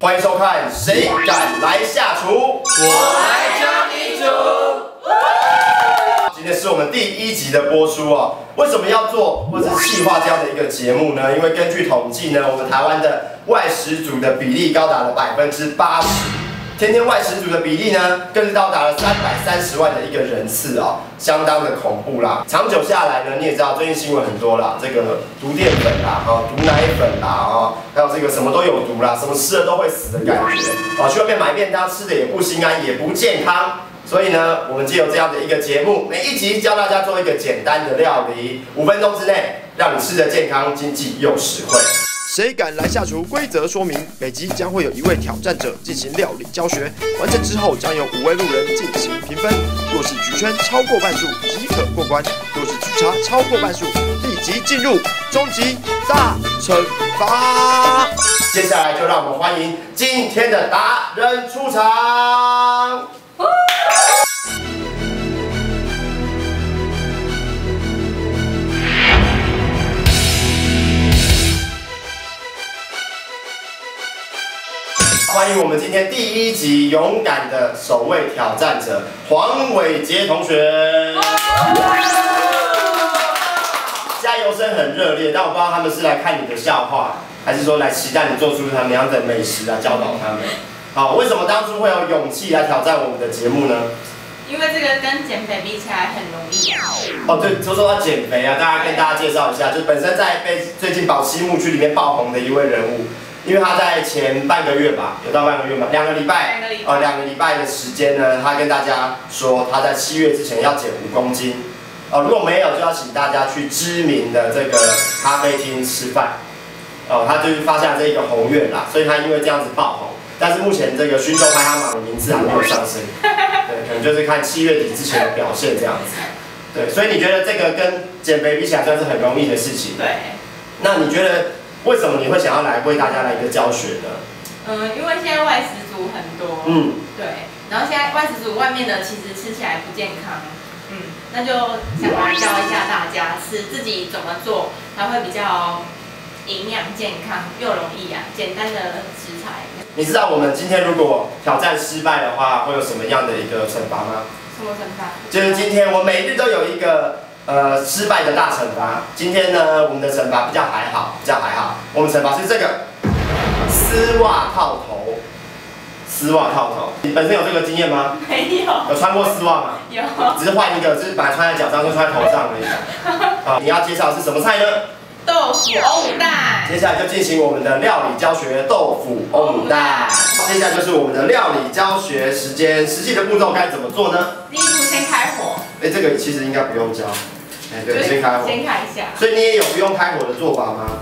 欢迎收看《谁敢来下厨》，我来教你煮。今天是我们第1集的播出哦。为什么要做或是企划这样的一个节目呢？因为根据统计呢，我们台湾的外食族的比例高达了80%。天天外食族的比例呢，更是到达了330万的一个人次哦，相当的恐怖啦。长久下来呢，你也知道最近新闻很多啦，这个毒淀粉啦，毒奶粉啦，还有这个什么都有毒啦，什么吃了都会死的感觉哦，去外面买便当吃的也不心安，也不健康。所以呢，我们藉由这样的一个节目，每一集教大家做一个简单的料理，5分钟之内让你吃得健康、经济又实惠。谁敢来下厨？规则说明：每集将会有1位挑战者进行料理教学，完成之后将由5位路人进行评分。若是局圈超过半数即可过关，若是局差超过半数，立即进入终极大惩罚。接下来就让我们欢迎今天的达人出场。欢迎我们今天第1集勇敢的首位挑战者黄伟杰同学。加油声很热烈，但我不知道他们是来看你的笑话，还是说来期待你做出他们样的美食来教导他们。好，为什么当初会有勇气来挑战我们的节目呢？因为这个跟减肥比起来很容易啊。哦，对，就说到减肥啊，跟大家介绍一下，就本身在最近宝溪牧区里面爆红的一位人物。因为他在前半个月吧，有到半个月吗？2个礼拜，2个礼拜的时间呢，他跟大家说他在7月之前要减5公斤，如果没有就要请大家去知名的这个咖啡厅吃饭，他就是发下这个宏愿啦，所以他因为这样子爆红，但是目前这个勋州排行榜的名次还没有上升，对，可能就是看7月底之前的表现这样子，对，所以你觉得这个跟减肥比起来算是很容易的事情？对。那你觉得？为什么你会想要来为大家来一个教学呢？因为现在外食族很多，对，然后现在外食族外面的其实吃起来不健康，那就想来教一下大家吃自己怎么做才会比较营养健康又容易简单的食材。你知道我们今天如果挑战失败的话，会有什么样的一个惩罚吗？什么惩罚？就是今天我每日都有一个。失败的大惩罚。今天呢，我们的惩罚比较还好。我们惩罚是这个丝袜套头。丝袜套头，你本身有这个经验吗？没有。有穿过丝袜吗？有。只是换一个，就是本来穿在脚上，就穿在头上而已。好，你要介绍的是什么菜呢？豆腐欧姆蛋。接下来就进行我们的料理教学，豆腐欧姆蛋。接下来就是我们的料理教学时间，实际的步骤该怎么做呢？第一步先开火。这个其实应该不用教。对，先开火。先开一下。所以你也有不用开火的做法吗？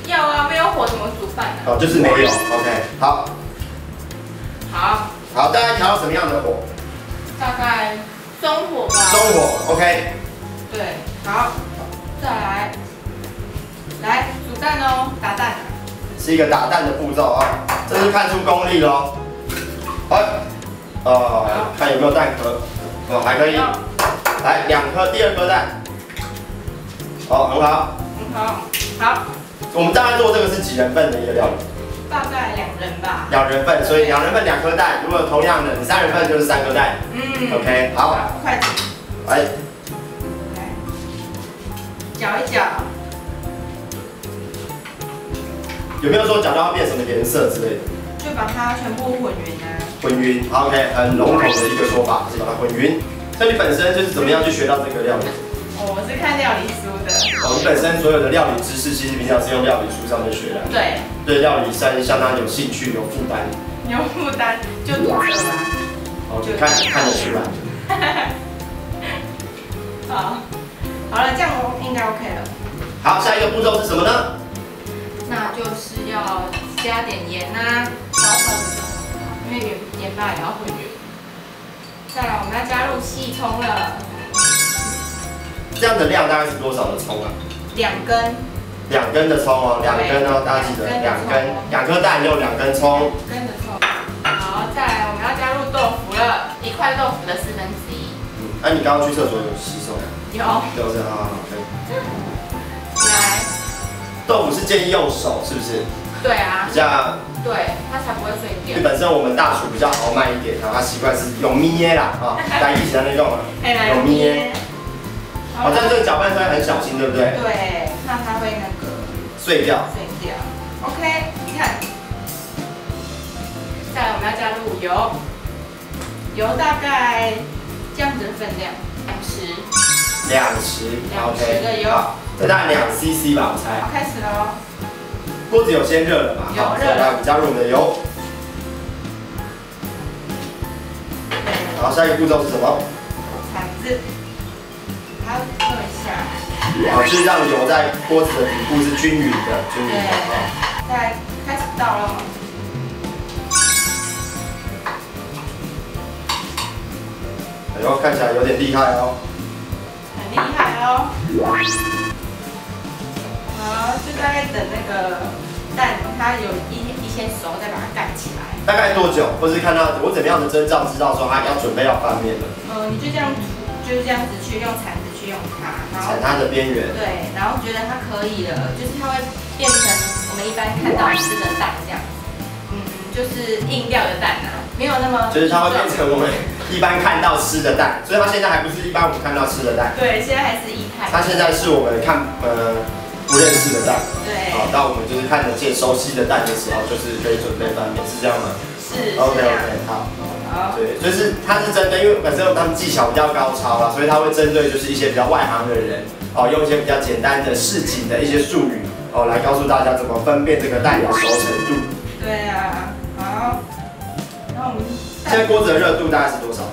要啊，没有火怎么煮饭呢？就是没有。OK， 好。好，大概调到什么样的火？大概中火吧。中火 ，OK。对，好，再来煮蛋哦，打蛋。是一个打蛋的步骤啊，这是看出功力咯。看有没有蛋壳。还可以。来2颗，第2颗蛋。很好。好。我们大概做这个是几人份的一个料理？大概2人吧。2人份，所以2人份2颗蛋。如果同样的，你3人份就是3颗蛋。OK， 好。筷子。来，搅一搅。有没有说搅到会变什么颜色之类的？就把它全部混匀啊。混匀，好 ，OK， 很笼统的一个说法，是把它混匀。那你本身就是怎么样去学到这个料理？我是看料理书的。你本身所有的料理知识，其实平常是用料理书上面学的。对。对料理相当有兴趣，有负担。有负担就读者嘛。就看得出来。好了，这样应该 OK 了。好，下一个步骤是什么呢？那就是要加点盐啊，少少的，因为盐巴也要混匀。再来，我们要加入细葱了。这样的量大概是多少的葱啊？2根。2根的葱哦，2根哦，大家记得2根，2颗蛋用2根葱。2根的葱。好，再来我们要加入豆腐了，1块豆腐的1/4。你刚刚去厕所有洗手吗？有。就是可以。来。豆腐是建议用手，是不是？对啊，比较对，它才不会碎掉。因为本身我们大厨比较豪迈一点，然后他习惯是用捏啦，啊，来以前那种用捏。好，但是这个搅拌出来很小心，对不对？对，那它会那个碎掉。碎掉。OK， 你看，再来我们要加入油，油大概这样子的分量，2匙的油，这大概2 CC 吧，我猜。好，开始喽。锅子有先热了嘛？好，热了。加入我们的油。好，下一个步骤是什么？铲子，还要热一下。好，就是让油在锅子的底部是均匀的，均匀的。再来开始倒了。哎呦，看起来有点厉害哦。很厉害哦。好，就大概等那个蛋它有一些熟，再把它盖起来。大概多久？或是看到我怎么样的征兆知道说它要准备要翻面了？你就这样就是这样子去用铲子去用它，然后铲它的边缘。对，然后觉得它可以了，就是它会变成我们一般看到吃的蛋这样。就是硬掉的蛋啊，没有那么。就是它会变成我们一般看到吃的蛋，所以它现在还不是一般我们看到吃的蛋。对，现在还是液态。它现在是我们不认识的蛋。对。好，当我们就是看得见熟悉的蛋的时候，就是可以准备翻面，是这样吗？是。OK， 好。好。对，就是它是针对，因为本身他们技巧比较高超啦，所以它会针对就是一些比较外行的人，用一些比较简单的市井的一些术语，来告诉大家怎么分辨这个蛋的熟程度。对啊。好，然后我们现在锅子的热度大概是多少？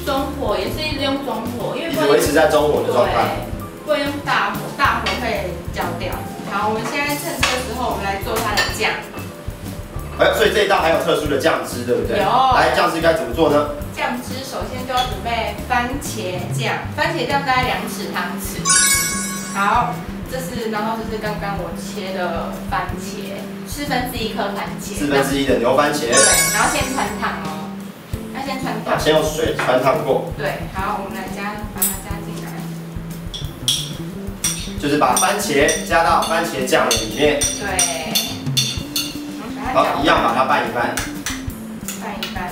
中火，也是一直用中火，因为一直维持在中火的状态。不会用大火，大火会焦掉。好，我们现在趁这个时候，我们来做它的酱。所以这一道还有特殊的酱汁，对不对？有。来，酱汁该怎么做呢？酱汁首先就要准备番茄酱，番茄酱大概2匙汤匙。好。然后这是刚刚我切的番茄，1/4颗番茄，1/4的牛番茄。对，然后先穿烫哦，要先穿烫。先用水穿烫过。对，好，我们来把它加进来。就是把番茄加到番茄酱里面。对。好，一样把它拌一拌。拌一拌。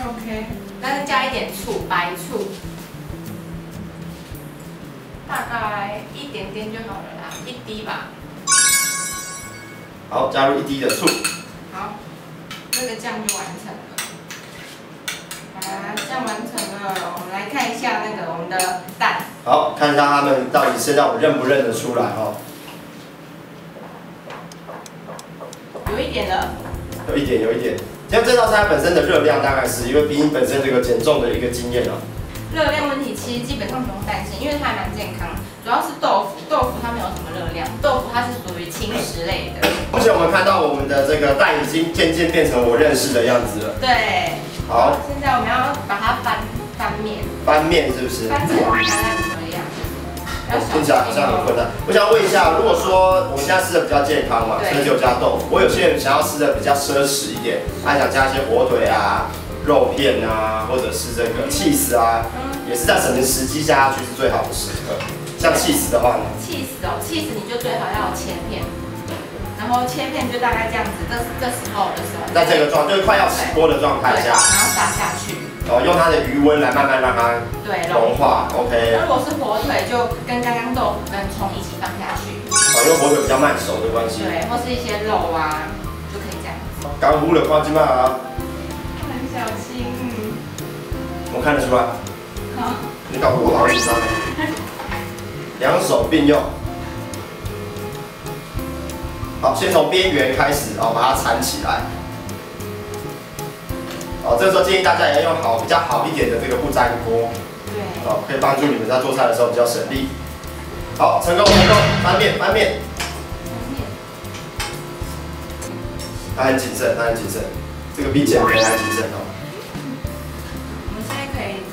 OK， 再加一点醋，白醋。大概一点点就好了啦，1滴吧。好，加入1滴的醋。好，这个酱就完成了。酱完成了，我们来看一下我们的蛋。好，看一下它们到底是让我认不认得出来哦。有一点了。有一点。像这道菜本身的热量大概是，因为毕竟本身这个减重的一个经验啊。热量问题其实基本上不用担心，因为它还蛮健康。主要是豆腐，豆腐它没有什么热量，豆腐它是属于轻食类的。目前我们看到我们的这个蛋已经渐渐变成我认识的样子了。对。好。现在我们要把它翻面。翻面是不是？翻成大概这样。听起来好像很困难。我想问一下，如果说我们现在吃的比较健康嘛，所以就加豆腐。我有些人想要吃的比较奢侈一点，他想加一些火腿啊。肉片啊，或者是这个cheese啊，也是在什么时机加下去是最好的时刻。像cheese的话呢？cheese 你就最好要切片，然后切片就大概这样子，这时候的时候，在这个就是快要起锅的状态下，然后撒下去，用它的余温来慢慢让它融化。OK。那如果是火腿，就跟刚刚豆腐跟葱一起放下去。因为火腿比较慢熟的关系。对，或是一些肉啊，就可以这样子。刚糊了看起嘛。小心，我看得出来。好，你搞得我好紧张。2手并用。好，先从边缘开始，把它缠起来。这个时候建议大家也要用比较好一点的这个不粘锅。对。可以帮助你们在做菜的时候比较省力。好，成功，翻面。它很谨慎，这个比减肥还谨慎哦。我们现在可以，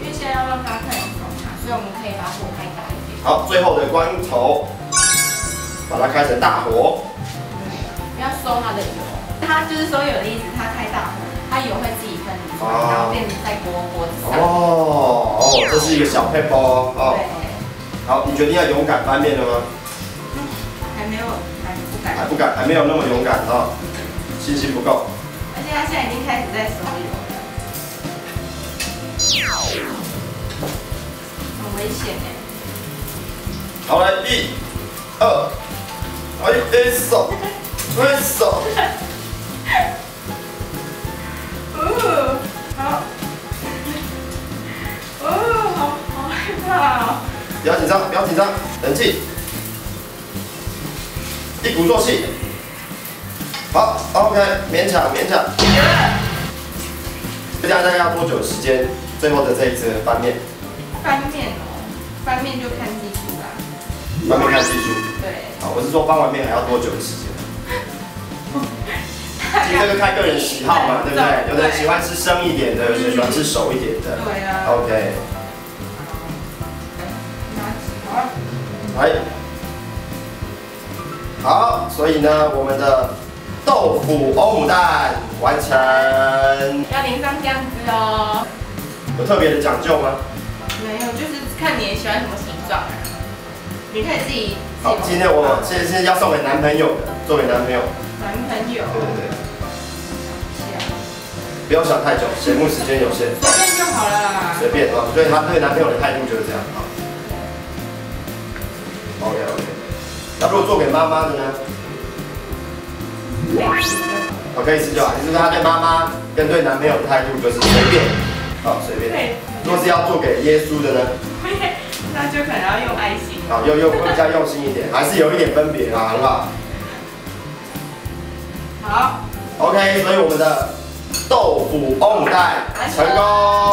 因为现在要让它更熟嘛，所以我们可以把火开大一点。好，最后的关头，把它开成大火。不要收它的油，它就是说有的意思，它开大火，它油会自己分离出来，然后变成在锅子上。这是一个小撇步哦。对。好，你决定要勇敢翻面了吗？还没有敢。还不敢，还没有那么勇敢啊，信心不够。而且他现在已经开始在手游了，很危险哎。好，来1、2，手，手。好。好害怕哦。不要紧张，不要紧张，冷静，一鼓作气。好 ，OK， 勉强。这样大概要多久的时间？最后的这一次翻面。翻面就看技术啦。翻面看技术。对。好，我是说翻完面还要多久的时间？其实这个看个人喜好嘛，对不对？有的人喜欢吃生一点的，有的人喜欢吃熟一点的。对啊。OK。好，所以呢，我们的豆腐欧姆蛋完成。要淋上酱汁哦。有特别的讲究吗？没有，就是看你喜欢什么形状啊。你可以自己。好，今天我是要送给男朋友的，作为男朋友。男朋友。对。不要想太久，节目时间有限。随便就好了。随便啊，所以他对男朋友的态度就是这样啊。OK。那如果做给妈妈的呢？我可以吃就好。就是他对妈妈跟对男朋友的态度就是随便，好随便。如果是要做给耶稣的呢？那就可能要用爱心。好，又比较用心一点，还是有一点分别啊，很好。好。OK， 所以我们的豆腐欧姆蛋成功。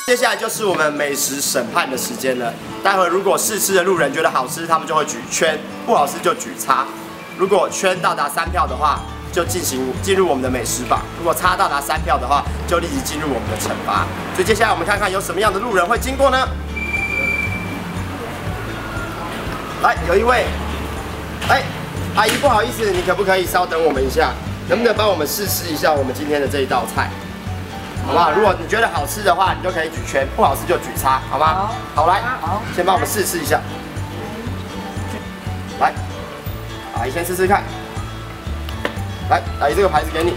接下来就是我们美食审判的时间了。待会如果试吃的路人觉得好吃，他们就会举圈；不好吃就举叉。如果圈到达3票的话，就进入我们的美食榜；如果叉到达3票的话，就立即进入我们的惩罚。所以接下来我们看看有什么样的路人会经过呢？来，有一位，阿姨不好意思，你可不可以稍等我们一下？能不能帮我们试吃一下我们今天的这一道菜？好不好？如果你觉得好吃的话，你就可以举圈；不好吃就举叉，好吗？好，来，先帮我们试吃一下。来，阿姨先试试看。来，阿姨这个牌子给你。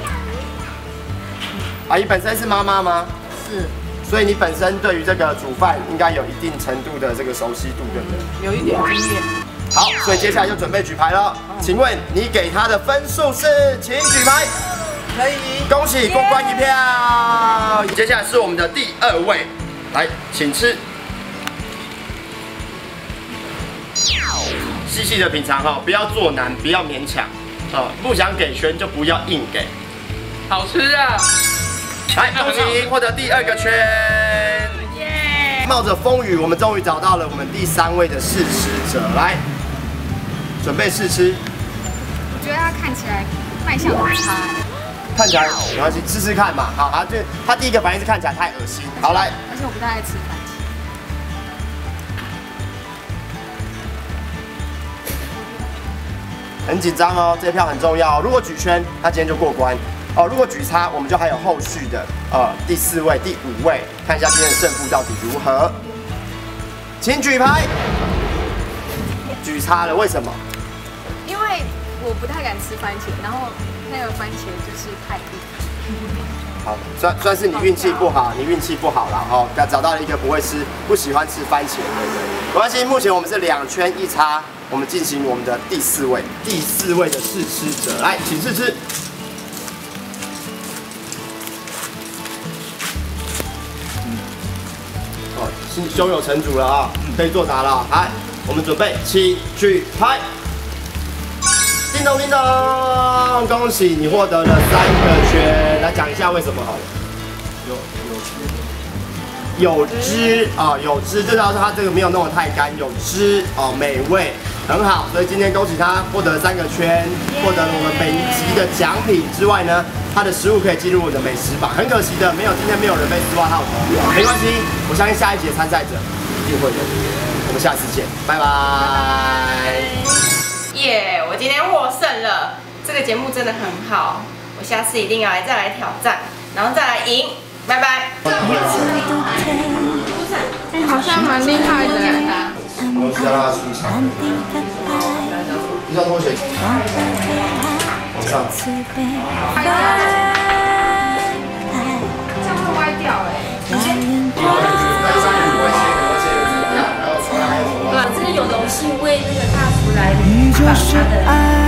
阿姨本身是妈妈吗？是。所以你本身对于这个煮饭应该有一定程度的这个熟悉度，对不对？有一点经验。好，所以接下来就准备举牌了。请问你给他的分数是？请举牌。可以。恭喜过关1票。接下来是我们的第2位，来，请吃。细细的品尝哈，不要做难，不要勉强。不想给圈就不要硬给。好吃啊！来，恭喜获得第2个圈。耶！冒着风雨，我们终于找到了我们第3位的试吃者，来，准备试吃。我觉得它看起来卖相很差。看起来没关系，试试看嘛。好，他第一个反应是看起来太恶心。好，来。而且我不太爱吃番茄。很紧张哦，这票很重要。如果举圈，他今天就过关。如果举叉，我们就还有后续的第4位、第5位，看一下今天的胜负到底如何。请举牌。举叉了，为什么？因为我不太敢吃番茄，然后那个番茄就是太硬。好，算是你运气不好，你运气不好了哈，找到了一个不喜欢吃番茄的人。没关系，目前我们是2圈1叉，我们进行我们的第4位的试吃者，来，请试吃。胸有成竹了啊，可以作答了。来，我们准备，请举牌。叮咚叮咚，恭喜你获得了3个圈。来讲一下为什么好了。有汁啊，有汁，这道是它这个没有弄得太干，有汁哦，美味，很好。所以今天恭喜他获得3个圈，获得了我们本集的奖品之外呢，他的食物可以进入我的美食榜。很可惜的，今天没有人被丝袜套头，没关系，我相信下一节参赛者一定会有。我们下次见，拜拜。耶！我今天获胜了，这个节目真的很好，我下次一定要再来挑战，然后再来赢。拜拜。好像蛮厉害的。我教他出场。一双拖鞋。往上。这样会歪掉哎。你先。对，这个有荣幸为那个大厨来把他的。